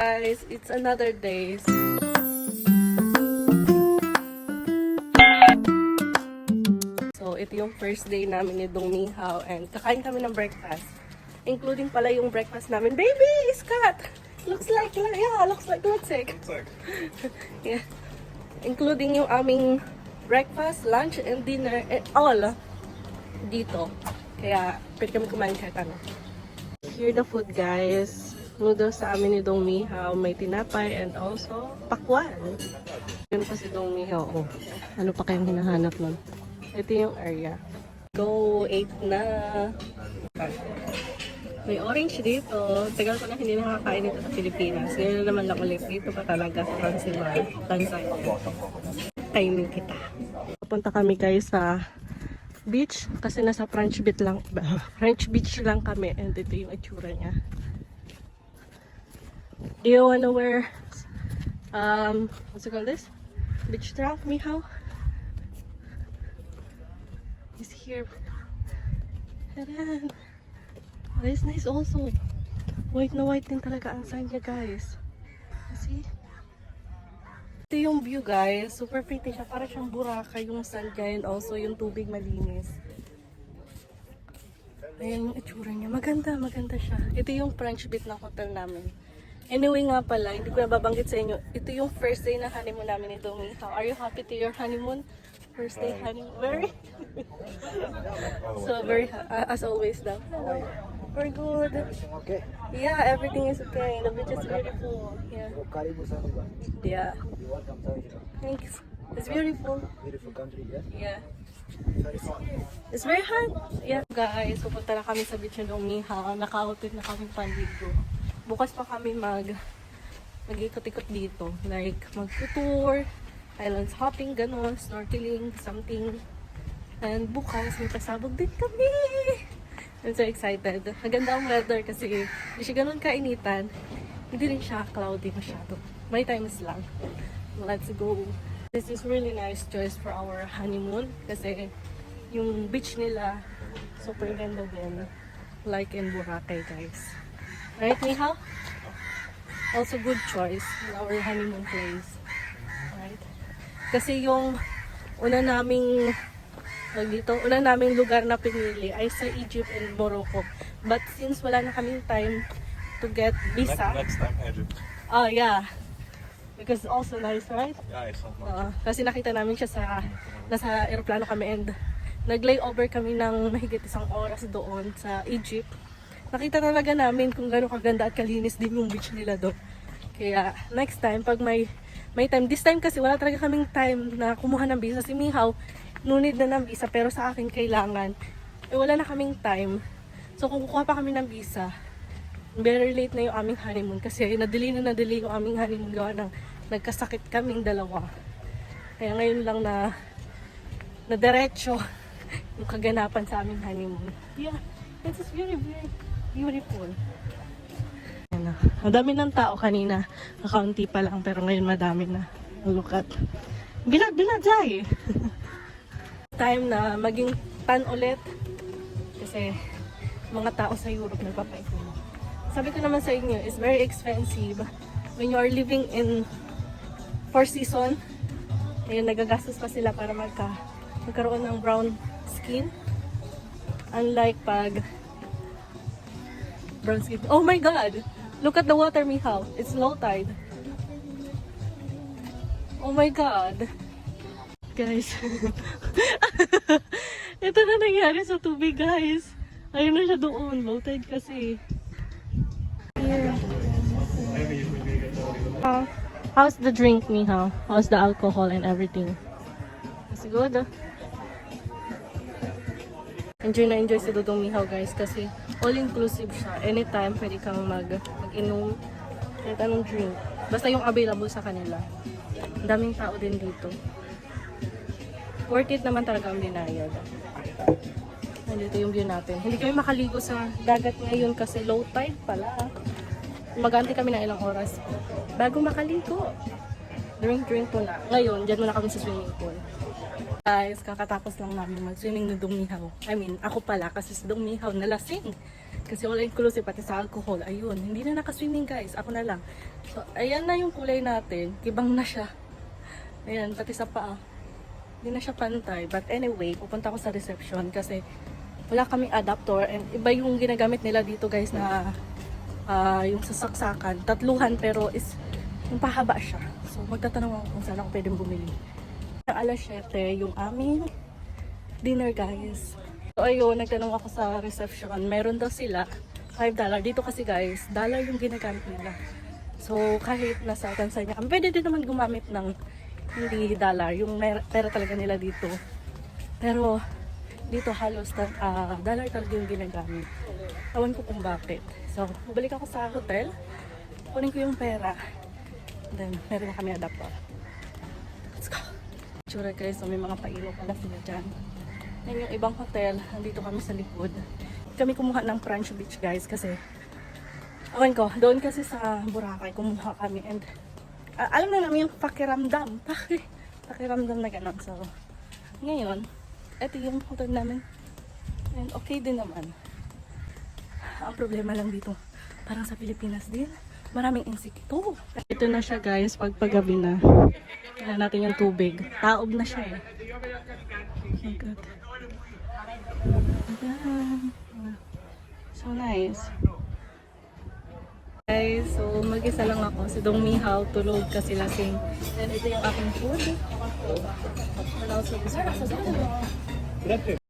Guys, it's another day. So, ito yung first day namin ni Dong Minghao and kakain kami ng breakfast. Including pala yung breakfast namin. Baby, Scott! Looks like lipstick. Yeah. Including yung aming breakfast, lunch, and dinner, and all dito. Kaya, pwede kami kumain kahit ano. Here the food, guys. Noodles sa amin ni Dong Minghao. May tinapay and also pakwan. Yun pa si Dong Minghao. Oh, ano pa kayong hinahanap nun? Ito yung area. Go, 8 na. May orange dito. Tagal ko na hindi nakakain dito sa Pilipinas. Ngayon naman lang ulit. Dito pa talaga sa Zanzibar. Kainin kita. Pupunta kami guys sa beach kasi nasa French Beach lang kami and ito yung itsura niya. Do you wanna wear what's it called this? Beach trunk, Minghao? He's here. Taran! Oh, it's nice also. White na white din talaga ang sign niya guys. See? Ito yung view guys. Super pretty siya. Para siyang Boracay yung sun niya and also yung tubig malinis. Ayan yung itsura niya. Maganda siya. Ito yung French Beach ng hotel namin. Anyway nga pala, hindi ko nababanggit sa inyo. Ito yung first day na honeymoon namin ni Dong Minghao. Are you happy to your honeymoon? First day honeymoon. Very? So, very, as always daw. We're good. Okay. Yeah, everything is okay. The beach is beautiful. Yeah. Yeah. Welcome, Zanzibar. Thanks. It's beautiful. Beautiful country, Yeah. yeah. It's very hot. Yeah. Guys, pupunta na kami sa beach ng Dong Minghao. Naka-outfit na kami panligo. Bukas pa kami mag-ikot-ikot dito. Like, mag-tour, islands hopping, ganon, snorkeling, something. And bukas, may pasabog din kami. I'm so excited. Maganda ang weather kasi hindi siya ganon kainitan. Hindi rin siya cloudy masyado. May times lang. Let's go. This is really nice choice for our honeymoon kasi yung beach nila super ganda din. Like in Boracay, guys. Right, Minghao? Also good choice in our honeymoon place. Right? Kasi yung una naming lugar na pinili ay sa Egypt and Morocco. But since wala na kaming time to get visa. Next time, Egypt. Oh, yeah. Because also nice, right? Yeah, it's not Kasi nakita namin siya nasa aeroplano kami and nag-layover kami ng mahigit 1 oras doon sa Egypt. Nakita talaga namin kung gano'ng kaganda at kalinis din yung beach nila doon. Kaya next time, pag may time, this time kasi wala talaga kaming time na kumuha ng visa. Si Minghao, no need na ng visa, pero sa akin kailangan. Wala na kaming time. So kung kukuha pa kami ng visa, very late na yung aming honeymoon kasi na-delay yung aming honeymoon gawa ng nagkasakit kaming dalawa. Kaya ngayon lang na diretso yung kaganapan sa aming honeymoon. Yeah, this is very, very beautiful. Ayan na. Ang dami ng tao kanina. Kakaunti pa lang pero ngayon madami na. Look at. Bilad, Jai! Time na maging tan ulit. Kasi mga tao sa Europe nagpapaikot. Sabi ko naman sa inyo, it's very expensive. When you are living in 4 season, ayun, nagagastos pa sila para magkaroon ng brown skin. Unlike pag brown skin. Oh my God! Look at the water, Minghao. It's low tide. Oh my God! Guys. Ito na nangyari sa tubig, guys. Ayun na siya doon. Low tide kasi. Here. How's the drink, Minghao? How's the alcohol and everything? It's good. Enjoy na enjoy si Dodong Minghao, guys, kasi all-inclusive siya. Anytime, pwede kang mag-inom kahit anong drink. Basta yung available sa kanila. Ang daming tao din dito. Worth it naman talaga ang binayad. Nandito yung view natin. Hindi kami makaligo sa dagat ngayon kasi low tide pala. Mag-aantay kami ng ilang oras bago makaligo. Drink muna. Ngayon, dyan muna kami sa swimming pool. Guys, kakatapos lang namin mag-swimming ni Dong Minghao. I mean, ako pala kasi si Dong Minghao nalasing. Kasi all inclusive pati sa alcohol. Ayun, hindi na nakaswimming guys. Ako na lang. So, ayan na yung kulay natin. Kibang na siya. Ayan, pati sa paa. Hindi na siya pantay. But anyway, pupunta ako sa reception kasi wala kaming adapter. And iba yung ginagamit nila dito guys na yung sasaksakan. Tatluhan pero is yung pahaba siya. So, magtatanong ako kung saan ako pwedeng bumili. Alas 7 yung aming dinner guys. So ayun, nagtanong ako sa reception. Meron daw sila $5. Dito kasi guys, dollar yung ginagamit nila. So kahit nasa Tanzania kami, pwede din naman gumamit ng hindi dollar. Yung pera talaga nila dito. Pero dito halos dollar talaga yung ginagamit. Tawan ko kung bakit. So bumalik ako sa hotel. Kunin ko yung pera. Then meron na kami adapter. Let's go. Tsura guys, so may mga pailaw pala sila dyan. Yan yung ibang hotel, nandito kami sa likod. Kami kumuha ng Crunch Beach guys kasi awan ko, doon kasi sa Boracay kumuha kami and alam na namin yung pakiramdam. Pakiramdam na gano'n. So, ngayon, ito yung hotel namin. And okay din naman. Ang problema lang dito, parang sa Pilipinas din, maraming insekto. Ito na siya guys, pagpagabi na. Tingnan natin yung tubig. Taob na siya eh. Oh my God. Ayan. So nice. Guys, so mag-isa lang ako. Si Dong Mihaw tulog kasi lasing. And ito yung aking food. And also this one.